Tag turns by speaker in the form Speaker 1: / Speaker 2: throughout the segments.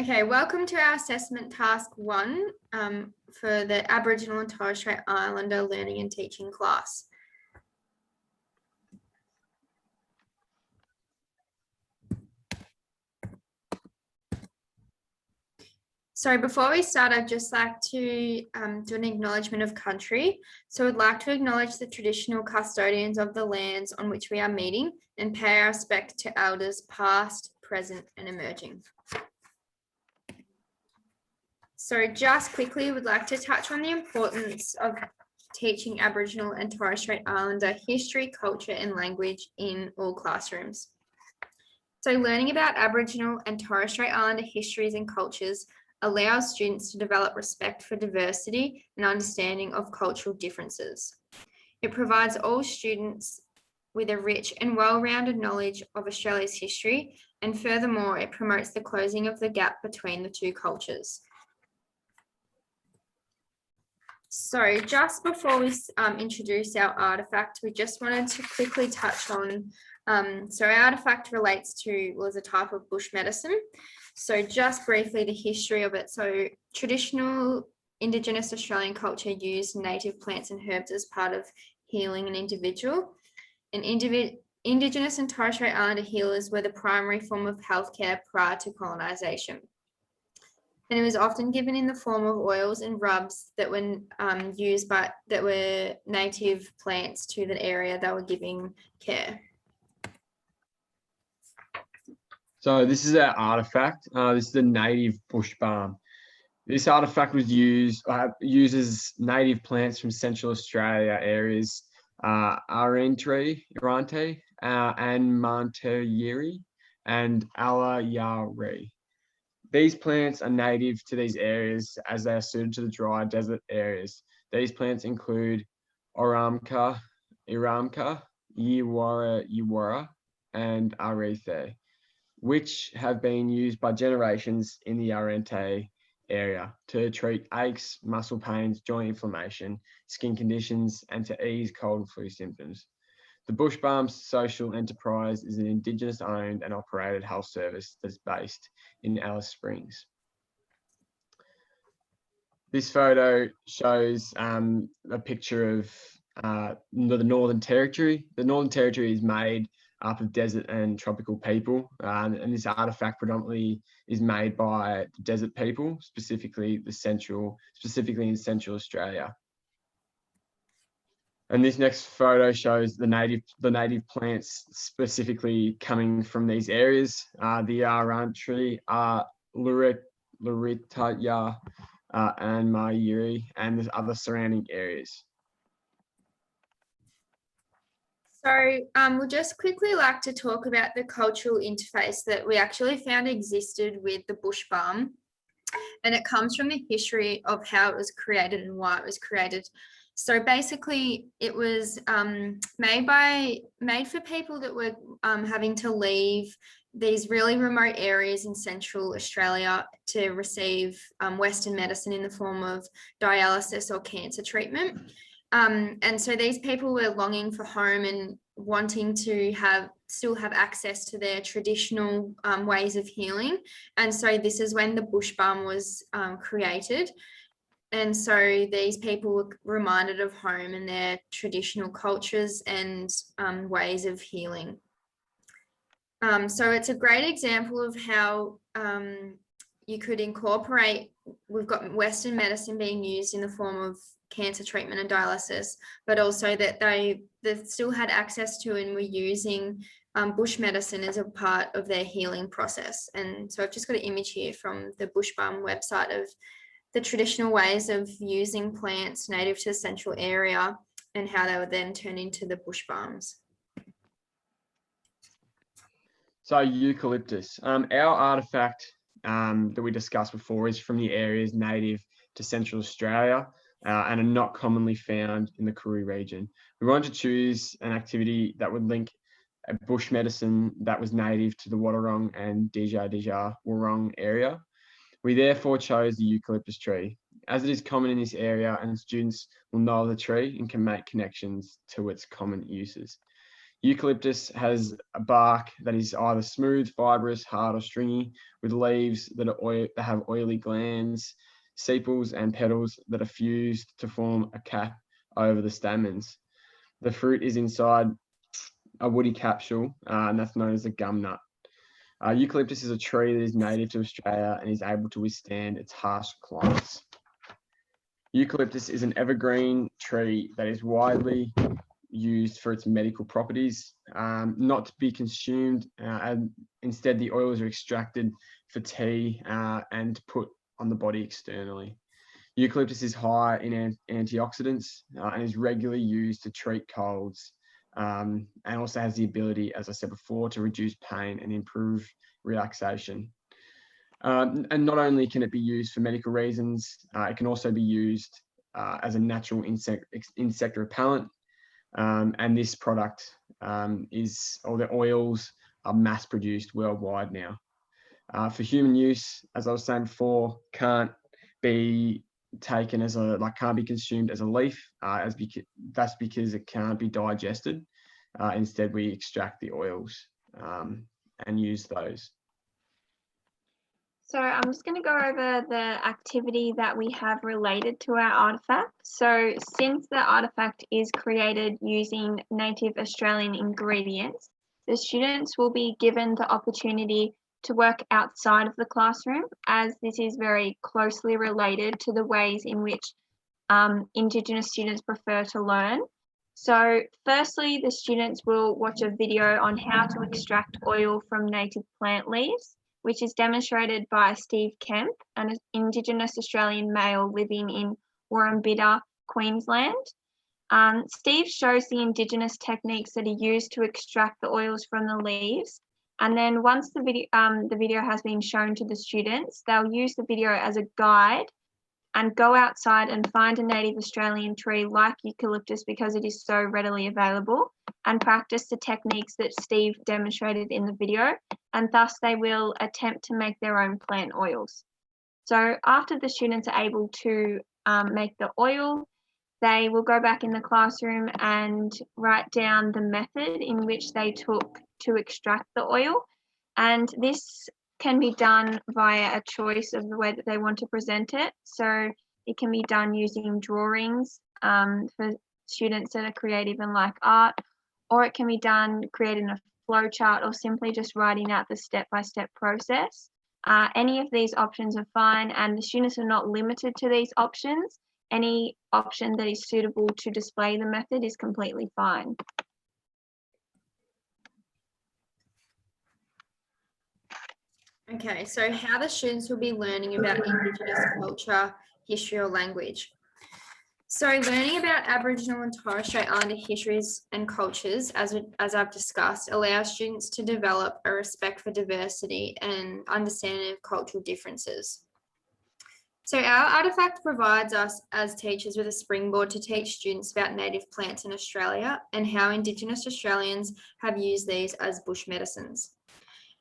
Speaker 1: Okay, welcome to our assessment task 1 for the Aboriginal and Torres Strait Islander learning and teaching class. So before we start, I'd just like to do an acknowledgement of country. So I'd like to acknowledge the traditional custodians of the lands on which we are meeting and pay our respect to elders past, present and emerging. So just quickly, we'd like to touch on the importance of teaching Aboriginal and Torres Strait Islander history, culture and language in all classrooms. So learning about Aboriginal and Torres Strait Islander histories and cultures allows students to develop respect for diversity and understanding of cultural differences. It provides all students with a rich and well-rounded knowledge of Australia's history, and furthermore, it promotes the closing of the gap between the two cultures. So just before we introduce our artifact, we just wanted to quickly touch on, so our artifact relates to, was a type of bush medicine. So just briefly the history of it. So traditional Indigenous Australian culture used native plants and herbs as part of healing an individual. And Indigenous and Torres Strait Islander healers were the primary form of healthcare prior to colonisation. And it was often given in the form of oils and rubs that were used by that were native plants to the area they were giving care.
Speaker 2: So this is our artifact. This is the native bush balm. This artifact was uses native plants from Central Australia areas, Arentry, and Mantayeri, and Alayari. These plants are native to these areas as they are suited to the dry desert areas. These plants include Iramka, Yiwara, and Arethe, which have been used by generations in the Arente area to treat aches, muscle pains, joint inflammation, skin conditions, and to ease cold and flu symptoms. The Bush Balms Social Enterprise is an Indigenous owned and operated health service that's based in Alice Springs. This photo shows a picture of the Northern Territory. The Northern Territory is made up of desert and tropical people, and this artifact predominantly is made by the desert people, specifically in Central Australia. And this next photo shows the native plants specifically coming from these areas. The Arantri, Luritaya, and Mayuri, and the other surrounding areas.
Speaker 1: So we'll just quickly like to talk about the cultural interface that we actually found existed with the bush balm. And it comes from the history of how it was created and why it was created. So basically it was made for people that were having to leave these really remote areas in Central Australia to receive Western medicine in the form of dialysis or cancer treatment. And so these people were longing for home and wanting to still have access to their traditional ways of healing. And so this is when the bush balm was created. And so these people were reminded of home and their traditional cultures and ways of healing. So it's a great example of how you could incorporate, we've got Western medicine being used in the form of cancer treatment and dialysis, but also that they still had access to and were using bush medicine as a part of their healing process. And so I've just got an image here from the Bush Balm website of the traditional ways of using plants native to the central area and how they would then turn into the bush balms.
Speaker 2: So eucalyptus, our artifact that we discussed before is from the areas native to Central Australia and are not commonly found in the Koori region. We wanted to choose an activity that would link a bush medicine that was native to the Wadawurrung and Dja Wurrung area. We therefore chose the eucalyptus tree, as it is common in this area and students will know the tree and can make connections to its common uses. Eucalyptus has a bark that is either smooth, fibrous, hard, or stringy, with leaves that have oily glands, sepals, and petals that are fused to form a cap over the stamens. The fruit is inside a woody capsule, and that's known as a gum nut. Eucalyptus is a tree that is native to Australia and is able to withstand its harsh climates. Eucalyptus is an evergreen tree that is widely used for its medical properties, not to be consumed, and instead the oils are extracted for tea and put on the body externally. Eucalyptus is high in antioxidants and is regularly used to treat colds, and also has the ability, as I said before, to reduce pain and improve relaxation. And not only can it be used for medical reasons, it can also be used as a natural insect repellent. And this product the oils are mass produced worldwide now. For human use, as I was saying before, can't be taken as can't be consumed as a leaf, that's because it can't be digested. Instead, we extract the oils and use those.
Speaker 3: So I'm just going to go over the activity that we have related to our artifact. So since the artifact is created using native Australian ingredients, the students will be given the opportunity to work outside of the classroom, as this is very closely related to the ways in which Indigenous students prefer to learn. So firstly, the students will watch a video on how to extract oil from native plant leaves, which is demonstrated by Steve Kemp, an Indigenous Australian male living in Warrambidda, Queensland. Steve shows the Indigenous techniques that are used to extract the oils from the leaves. And then once the video has been shown to the students, they'll use the video as a guide and go outside and find a native Australian tree like eucalyptus, because it is so readily available, and practice the techniques that Steve demonstrated in the video, and thus they will attempt to make their own plant oils. So after the students are able to make the oil, they will go back in the classroom and write down the method in which they took to extract the oil. And this can be done via a choice of the way that they want to present it. So it can be done using drawings for students that are creative and like art, or it can be done creating a flow chart, or simply just writing out the step-by-step process. Any of these options are fine, and the students are not limited to these options. Any option that is suitable to display the method is completely fine.
Speaker 1: Okay, so how the students will be learning about Indigenous culture, history, or language. So learning about Aboriginal and Torres Strait Islander histories and cultures, as I've discussed, allows students to develop a respect for diversity and understanding of cultural differences. So our artifact provides us as teachers with a springboard to teach students about native plants in Australia and how Indigenous Australians have used these as bush medicines,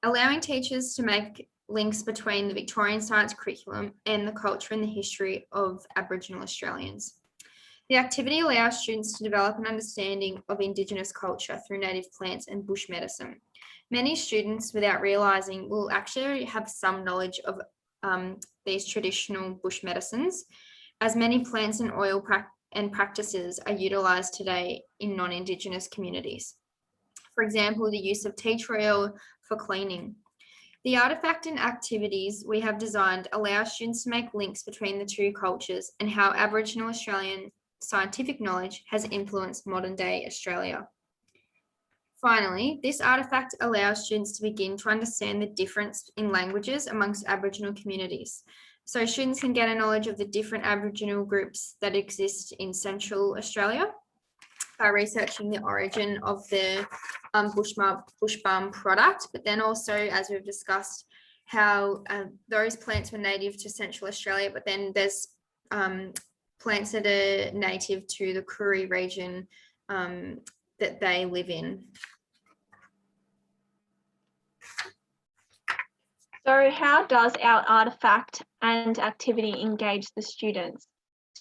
Speaker 1: allowing teachers to make links between the Victorian science curriculum and the culture and the history of Aboriginal Australians. The activity allows students to develop an understanding of Indigenous culture through native plants and bush medicine. Many students, without realising, will actually have some knowledge of these traditional bush medicines, as many plants and oil and practices are utilised today in non-Indigenous communities. For example, the use of tea tree oil for cleaning. The artifact and activities we have designed allow students to make links between the two cultures and how Aboriginal Australian scientific knowledge has influenced modern day Australia. Finally, this artifact allows students to begin to understand the difference in languages amongst Aboriginal communities. So students can get a knowledge of the different Aboriginal groups that exist in Central Australia by researching the origin of the bush balm product, but then also, as we've discussed, how those plants were native to Central Australia, but then there's plants that are native to the Koori region that they live in.
Speaker 3: So how does our artifact and activity engage the students?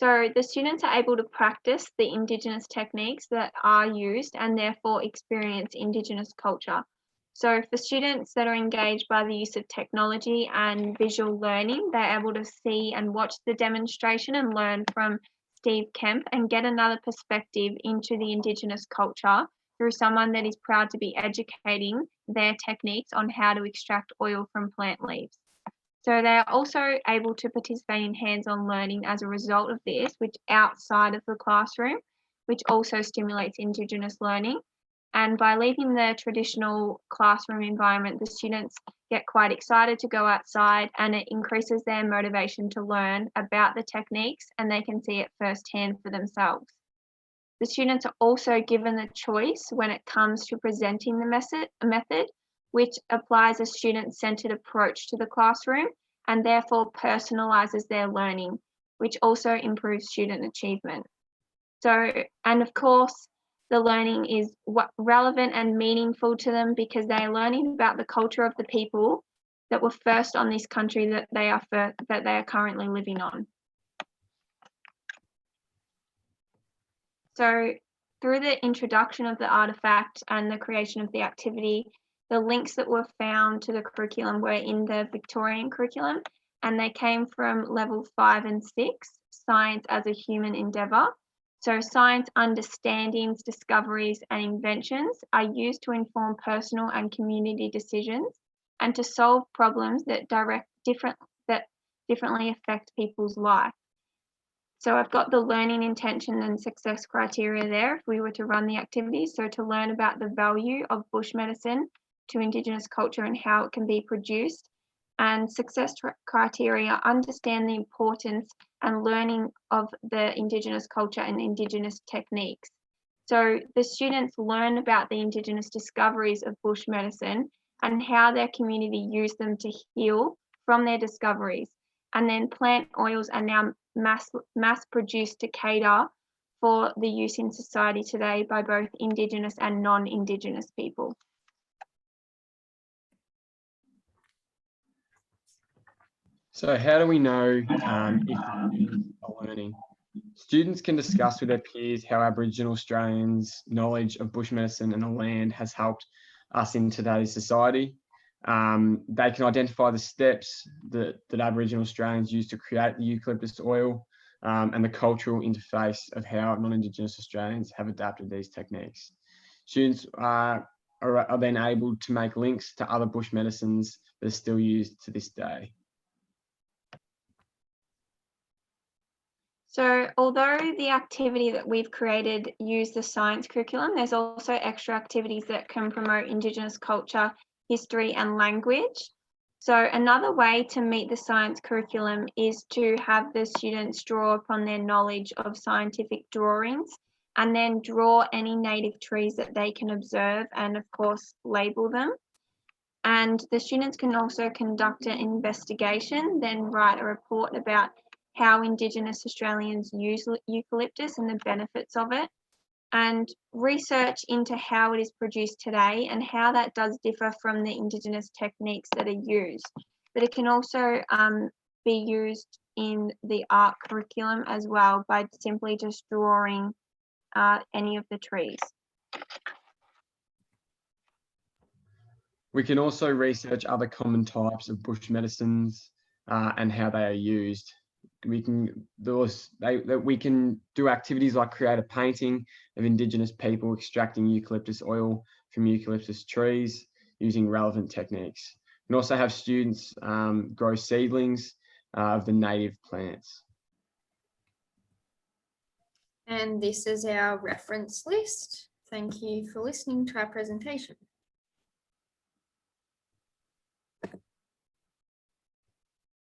Speaker 3: So the students are able to practice the Indigenous techniques that are used and therefore experience Indigenous culture. So for students that are engaged by the use of technology and visual learning, they're able to see and watch the demonstration and learn from Steve Kemp and get another perspective into the Indigenous culture through someone that is proud to be educating their techniques on how to extract oil from plant leaves. So they are also able to participate in hands-on learning as a result of this, which outside of the classroom, which also stimulates Indigenous learning. And by leaving the traditional classroom environment, the students get quite excited to go outside, and it increases their motivation to learn about the techniques, and they can see it firsthand for themselves. The students are also given the choice when it comes to presenting the method, which applies a student-centered approach to the classroom and therefore personalises their learning, which also improves student achievement. So, and of course, the learning is relevant and meaningful to them because they are learning about the culture of the people that were first on this country that they are currently living on. So through the introduction of the artefact and the creation of the activity, the links that were found to the curriculum were in the Victorian curriculum, and they came from level 5 and 6, science as a human endeavour. So science understandings, discoveries and inventions are used to inform personal and community decisions and to solve problems that differently affect people's life. So I've got the learning intention and success criteria there if we were to run the activity. So to learn about the value of bush medicine to Indigenous culture and how it can be produced. And success criteria, understand the importance and learning of the Indigenous culture and Indigenous techniques. So the students learn about the Indigenous discoveries of bush medicine and how their community used them to heal from their discoveries. And then plant oils are now mass produced to cater for the use in society today by both Indigenous and non-Indigenous people.
Speaker 2: So how do we know if students are learning? Students can discuss with their peers how Aboriginal Australians' knowledge of bush medicine and the land has helped us in today's society. They can identify the steps that Aboriginal Australians use to create the eucalyptus oil and the cultural interface of how non-Indigenous Australians have adapted these techniques. Students are then able to make links to other bush medicines that are still used to this day.
Speaker 3: So although the activity that we've created use the science curriculum, there's also extra activities that can promote Indigenous culture, history and language. So another way to meet the science curriculum is to have the students draw upon their knowledge of scientific drawings and then draw any native trees that they can observe and of course label them. And the students can also conduct an investigation, then write a report about how Indigenous Australians use eucalyptus and the benefits of it, and research into how it is produced today and how that does differ from the Indigenous techniques that are used. But it can also be used in the art curriculum as well by simply just drawing any of the trees.
Speaker 2: We can also research other common types of bush medicines and how they are used. We can do activities like create a painting of Indigenous people extracting eucalyptus oil from eucalyptus trees using relevant techniques. We can also have students grow seedlings of the native plants.
Speaker 1: And this is our reference list. Thank you for listening to our presentation.